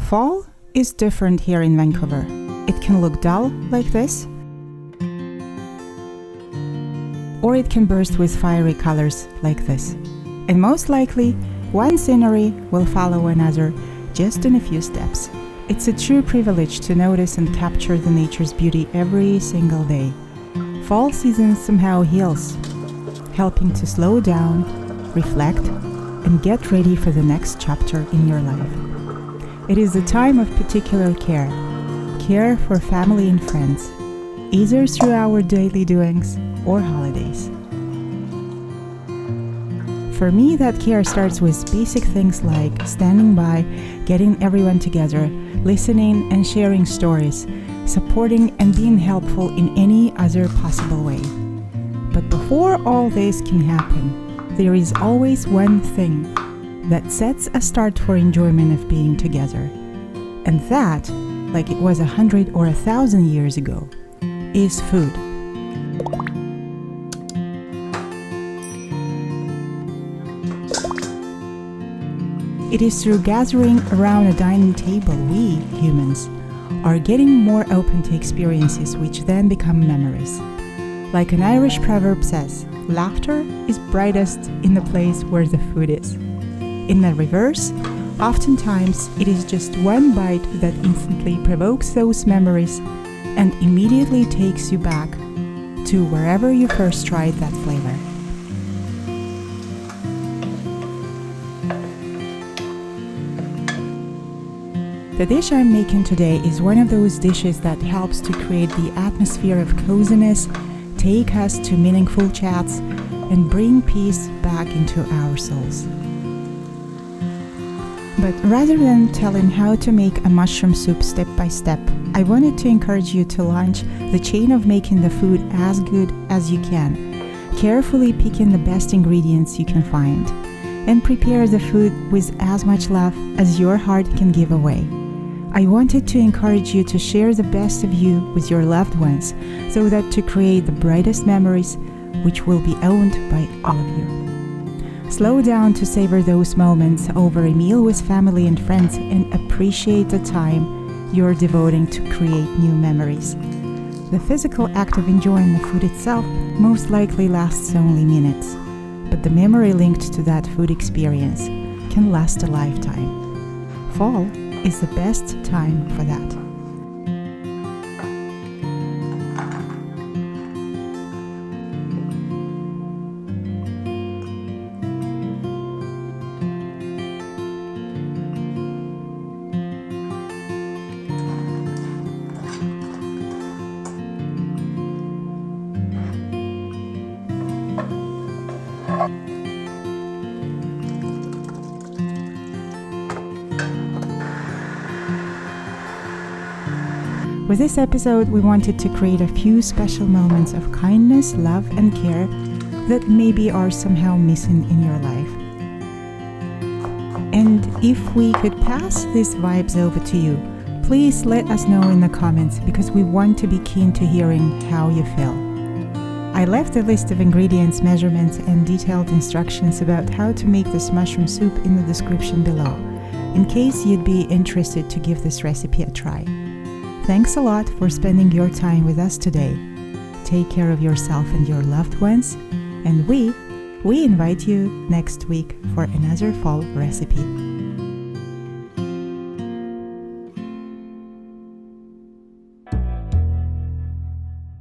Fall is different here in Vancouver. It can look dull like this, or it can burst with fiery colors like this. And most likely, one scenery will follow another just in a few steps. It's a true privilege to notice and capture the nature's beauty every single day. Fall season somehow heals, helping to slow down, reflect, and get ready for the next chapter in your life. It is a time of particular care for family and friends, either through our daily doings or holidays. For me, that care starts with basic things like standing by, getting everyone together, listening and sharing stories, supporting and being helpful in any other possible way. But before all this can happen, there is always one thing that sets a start for enjoyment of being together. And that, like it was 100 or 1,000 years ago, is food. It is through gathering around a dining table we, humans, are getting more open to experiences which then become memories. Like an Irish proverb says, laughter is brightest in the place where the food is. In the reverse, oftentimes it is just one bite that instantly provokes those memories and immediately takes you back to wherever you first tried that flavor. The dish I'm making today is one of those dishes that helps to create the atmosphere of coziness, take us to meaningful chats, and bring peace back into our souls. But rather than telling how to make a mushroom soup step by step, I wanted to encourage you to launch the chain of making the food as good as you can, carefully picking the best ingredients you can find, and prepare the food with as much love as your heart can give away. I wanted to encourage you to share the best of you with your loved ones, so that to create the brightest memories, which will be owned by all of you. Slow down to savor those moments over a meal with family and friends and appreciate the time you're devoting to create new memories. The physical act of enjoying the food itself most likely lasts only minutes, but the memory linked to that food experience can last a lifetime. Fall is the best time for that. With this episode, we wanted to create a few special moments of kindness, love, and care that maybe are somehow missing in your life. And if we could pass these vibes over to you, please let us know in the comments, because we want to be keen to hearing how you feel. I left a list of ingredients, measurements, and detailed instructions about how to make this mushroom soup in the description below, in case you'd be interested to give this recipe a try. Thanks a lot for spending your time with us today. Take care of yourself and your loved ones, and we invite you next week for another fall recipe.